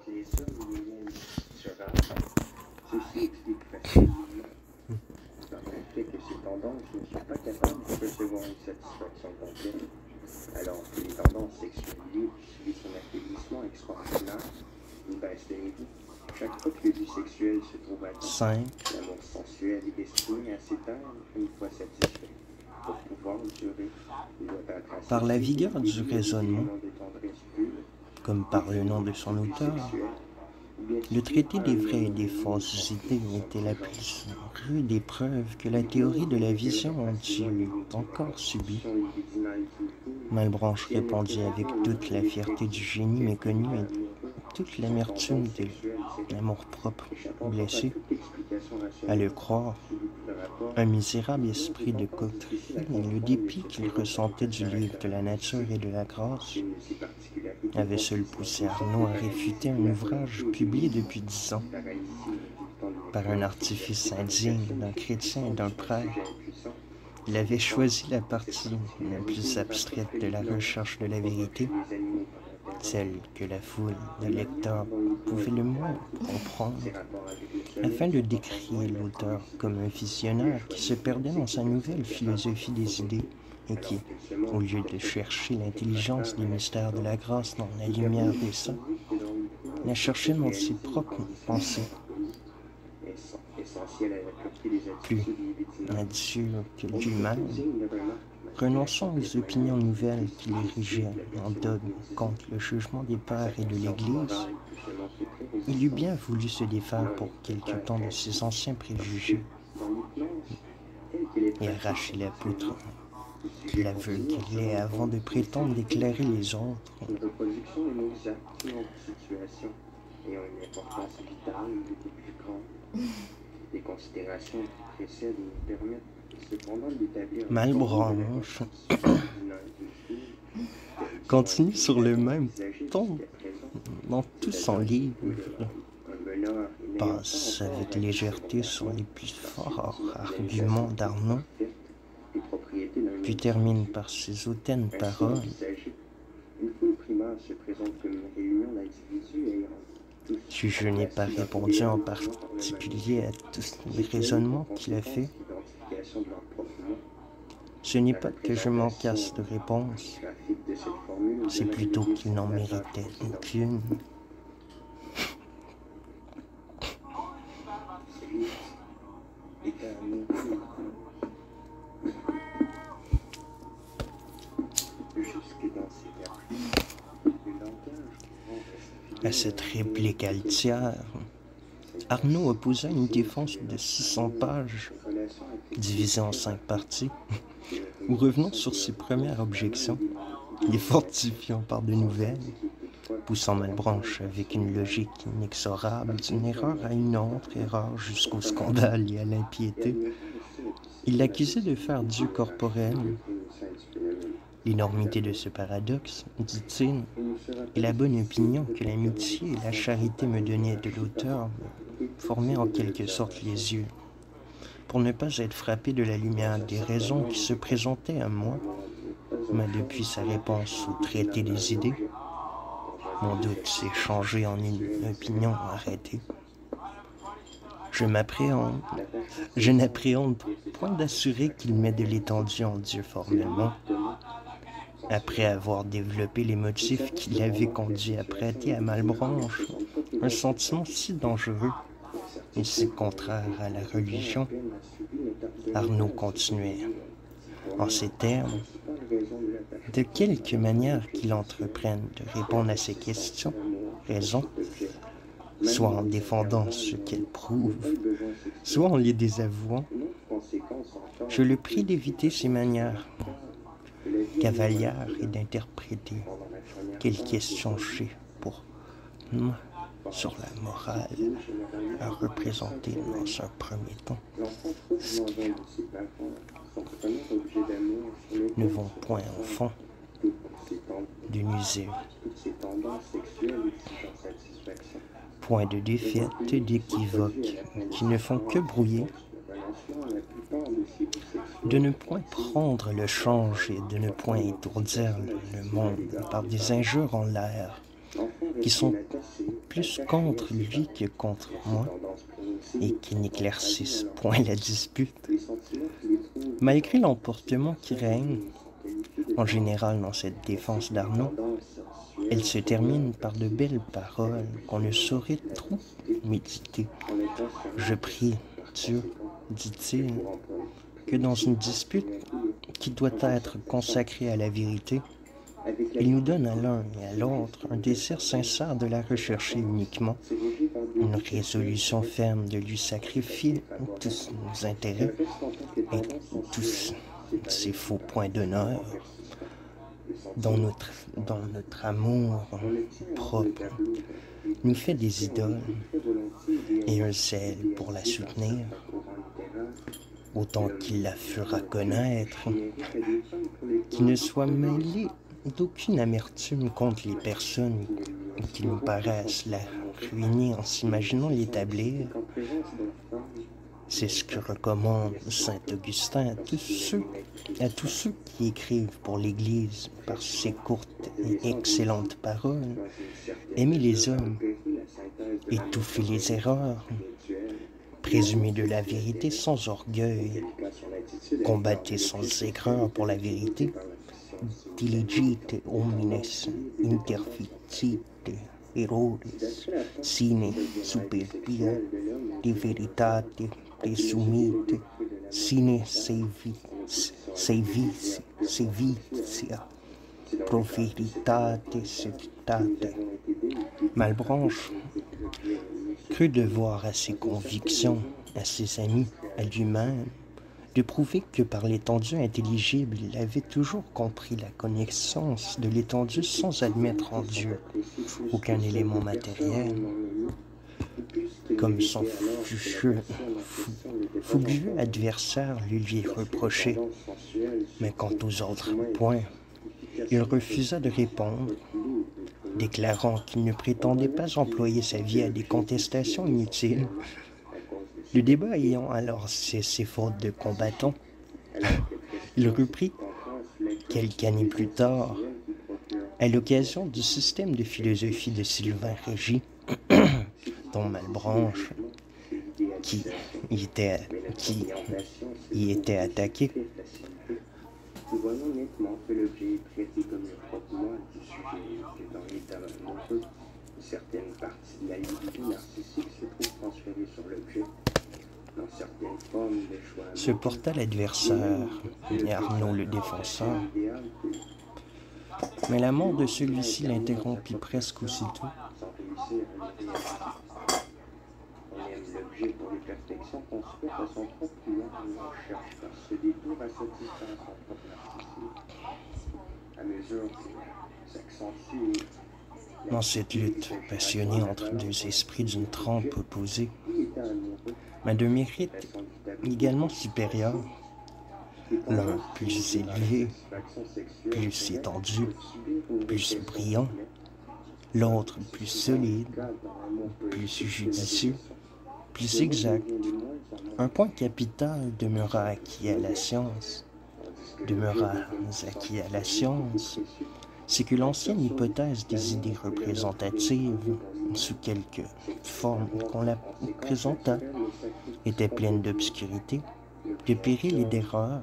Les hommes deviennent différents. Ceci explique facilement le fait que ces tendances ne sont pas capables de recevoir une satisfaction complète, alors que les tendances sexuelles libres subissent un affaiblissement extraordinaire, une baisse de niveau. Chaque fois que le but sexuel se trouve atteint, 5. l'amour sensuel est destiné à s'éteindre une fois satisfait. Pour pouvoir durer, il doit être assez Par la vigueur du élevé, raisonnement, de tendresse pure, comme par le nom de son auteur, le traité des vraies et des fausses idées était la plus rude épreuve que la théorie de la vision ait encore subie. Malebranche répondit avec toute la fierté du génie méconnu et toute l'amertume de l'amour-propre blessé. À le croire, un misérable esprit de coquerie et le dépit qu'il ressentait du livre de la nature et de la grâce avait seul poussé Arnaud à réfuter un ouvrage publié depuis 10 ans par un artifice indigne d'un chrétien et d'un prêtre. Il avait choisi la partie la plus abstraite de la recherche de la vérité, celle que la foule de lecteurs pouvait le moins comprendre, afin de décrier l'auteur comme un visionnaire qui se perdait dans sa nouvelle philosophie des idées et qui, au lieu de chercher l'intelligence des mystères de la grâce dans la lumière des saints, la cherchait dans ses propres pensées. Plus à Dieu que lui-même, renonçant aux opinions nouvelles qu'il érigeait en dogme contre le jugement des pères et de l'Église, il eût bien voulu se défaire pour quelque temps de ses anciens préjugés et arracher la poutre de l'aveu qu'il est avant de prétendre d'éclairer les autres. Une reproduction et nos actes en situation ayant une importance vitale beaucoup plus grande. Les considérations qui précèdent nous permettent cependant d'établir Malebranche continue sur le même ton dans tout son livre, passe avec légèreté sur les plus forts arguments d'Arnaud, puis termine par ses hautaines paroles. Si je n'ai pas répondu en particulier à tous les raisonnements qu'il a faits, ce n'est pas que je manquasse de réponse, c'est plutôt qu'il n'en méritait aucune. À cette réplique altière, Arnaud opposa une défense de 600 pages, divisée en 5 parties, où revenant sur ses premières objections, les fortifiant par de nouvelles, poussant Malebranche avec une logique inexorable d'une erreur à une autre erreur jusqu'au scandale et à l'impiété. Il l'accusait de faire Dieu corporel. L'énormité de ce paradoxe, dit-il, et la bonne opinion que l'amitié et la charité me donnaient de l'auteur me formaient en quelque sorte les yeux, pour ne pas être frappé de la lumière des raisons qui se présentaient à moi. Mais depuis sa réponse au traité des idées, mon doute s'est changé en une opinion arrêtée. Je n'appréhende point d'assurer qu'il met de l'étendue en Dieu formellement, après avoir développé les motifs qui l'avaient conduit à prêter à Malebranche un sentiment si dangereux et si contraire à la religion. Arnaud continuait en ces termes: de quelque manière qu'il entreprenne de répondre à ces questions, raison, soit en défendant ce qu'elle prouve, soit en les désavouant, je le prie d'éviter ces manières cavalières et d'interpréter quelles questions j'ai pour moi sur la morale à représenter dans un premier temps, ce qui ne vont point au fond d'une usure, point de défaite, d'équivoque, qui ne font que brouiller, de ne point prendre le change et de ne point étourdir le monde par des injures en l'air, qui sont plus contre lui que contre moi et qui n'éclaircissent point la dispute. Malgré l'emportement qui règne, en général dans cette défense d'Arnaud, elle se termine par de belles paroles qu'on ne saurait trop méditer. Je prie Dieu, dit-il, que dans une dispute qui doit être consacrée à la vérité, il nous donne à l'un et à l'autre un désir sincère de la rechercher uniquement, une résolution ferme de lui sacrifier tous nos intérêts et tous ces faux points d'honneur dont notre amour propre nous fait des idoles et un zèle pour la soutenir, autant qu'il la fera connaître, qui ne soit mêlé d'aucune amertume contre les personnes qui nous paraissent la ruiner en s'imaginant l'établir. C'est ce que recommande saint Augustin à tous ceux qui écrivent pour l'Église par ses courtes et excellentes paroles. Aimez les hommes, étouffez les erreurs, présumez de la vérité sans orgueil, combattez sans aigreur pour la vérité, diligite homines interficite errores, sine superbia de veritate presumite, sine sevitia pro veritate sevitate. Malebranche crut devoir à ses convictions, à ses amis, à lui-même, de prouver que par l'étendue intelligible, il avait toujours compris la connaissance de l'étendue sans admettre en Dieu aucun élément matériel, comme son fougueux adversaire le lui reprochait. Mais quant aux autres points, il refusa de répondre, déclarant qu'il ne prétendait pas employer sa vie à des contestations inutiles. Le débat ayant alors cessé faute de combattants, il reprit quelques années plus tard, à l'occasion du système de philosophie de Sylvain Régis, dont Malebranche, qui y était attaqué. Nous voyons nettement que l'objet est traité comme le propre moi du sujet, que dans l'état amoureux, une certaine partie de la libido narcissique se trouve transférée sur l'objet. Dans certaines formes de choix Se porta l'adversaire et Arnaud le défenseur. Mais la mort de celui-ci l'interrompit presque aussitôt. sans réussir à on aime l'objet pour les perfections qu'on souhaite à son propre moi et on cherche par ce détour à satisfaire son propre narcissisme. À mesure que s'accentue Dans cette lutte passionnée entre deux esprits d'une trempe opposée, mais de mérite également supérieur, l'un plus élevé, plus étendu, plus brillant, l'autre plus solide, plus judicieux, plus exact. Un point capital demeura acquis à la science, c'est que l'ancienne hypothèse des idées représentatives, sous quelque forme qu'on la présenta, était pleine d'obscurité, de périls et d'erreurs,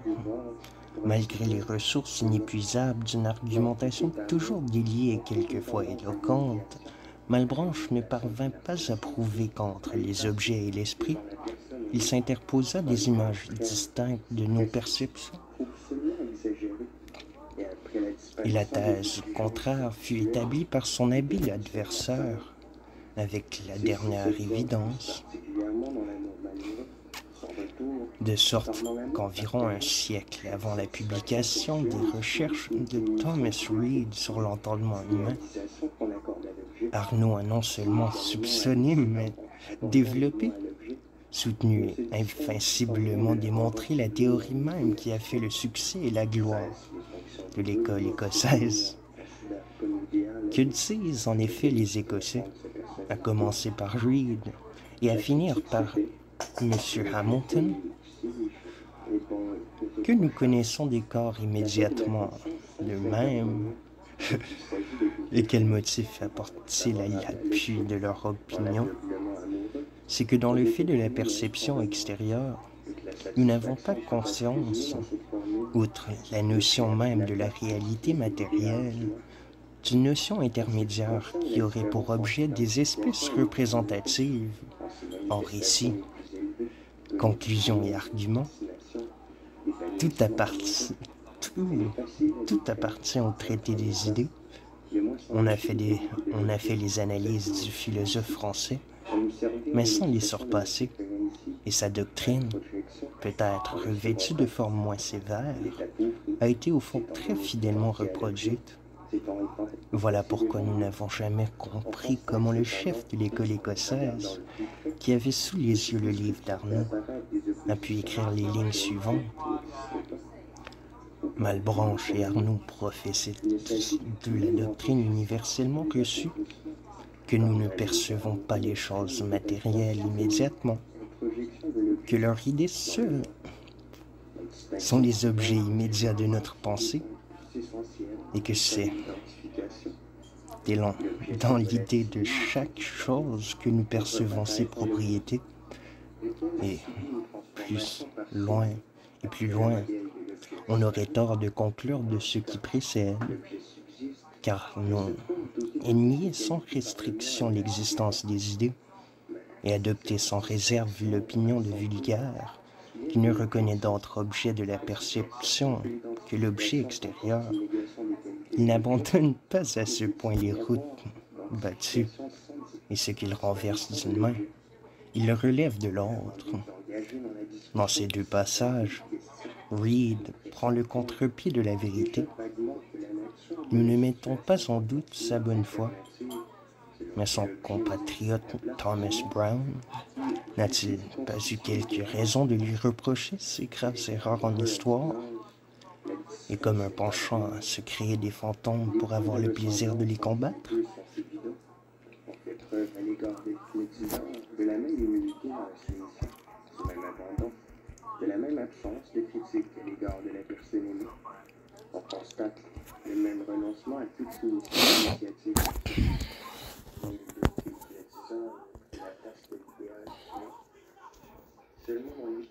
malgré les ressources inépuisables d'une argumentation toujours déliée et quelquefois éloquente. Malebranche ne parvint pas à prouver qu'entre les objets et l'esprit, il s'interposa des images distinctes de nos perceptions. Et la thèse contraire fut établie par son habile adversaire, avec la dernière évidence, de sorte qu'environ un siècle avant la publication des recherches de Thomas Reid sur l'entendement humain, Arnaud a non seulement soupçonné, mais développé, soutenu et invinciblement démontré la théorie même qui a fait le succès et la gloire de l'école écossaise. Que disent en effet les Écossais, à commencer par Reid et à finir par M. Hamilton, que nous connaissons des corps immédiatement le même, Et quel motif apporte-t-il à l'appui de leur opinion? C'est que dans le fait de la perception extérieure, nous n'avons pas conscience, outre la notion même de la réalité matérielle, d'une notion intermédiaire qui aurait pour objet des espèces représentatives en récit, conclusion et argument. Tout appartient au traité des idées. On a fait les analyses du philosophe français, mais sans les surpasser, et sa doctrine, peut-être revêtue de formes moins sévères, a été au fond très fidèlement reproduite. Voilà pourquoi nous n'avons jamais compris comment le chef de l'école écossaise, qui avait sous les yeux le livre d'Arnaud, a pu écrire les lignes suivantes. Malebranche et Arnaud professaient de la doctrine universellement reçue que nous ne percevons pas les choses matérielles immédiatement, que leurs idées seules sont les objets immédiats de notre pensée, et que c'est dans l'idée de chaque chose que nous percevons ses propriétés, et plus loin, on aurait tort de conclure de ce qui précède, car nier sans restriction l'existence des idées et adopter sans réserve l'opinion de vulgaire, qui ne reconnaît d'autre objet de la perception que l'objet extérieur. Il n'abandonne pas à ce point les routes battues et ce qu'il renverse d'une main. Il le relève de l'autre. Dans ces deux passages, Reed prend le contre-pied de la vérité. Nous ne mettons pas en doute sa bonne foi, mais son compatriote Thomas Brown n'a-t-il pas eu quelques raisons de lui reprocher ses graves erreurs en histoire? Et comme un penchant à se créer des fantômes pour avoir le plaisir de les combattre? On fait preuve à l'égard des médisants de la même humilité dans la soumission, du même abandon, de la même absence de critique à l'égard de la personne aimée. On constate le même renoncement à toute soumission initiative. On est depuis médisants de la place de l'idéal, seulement on est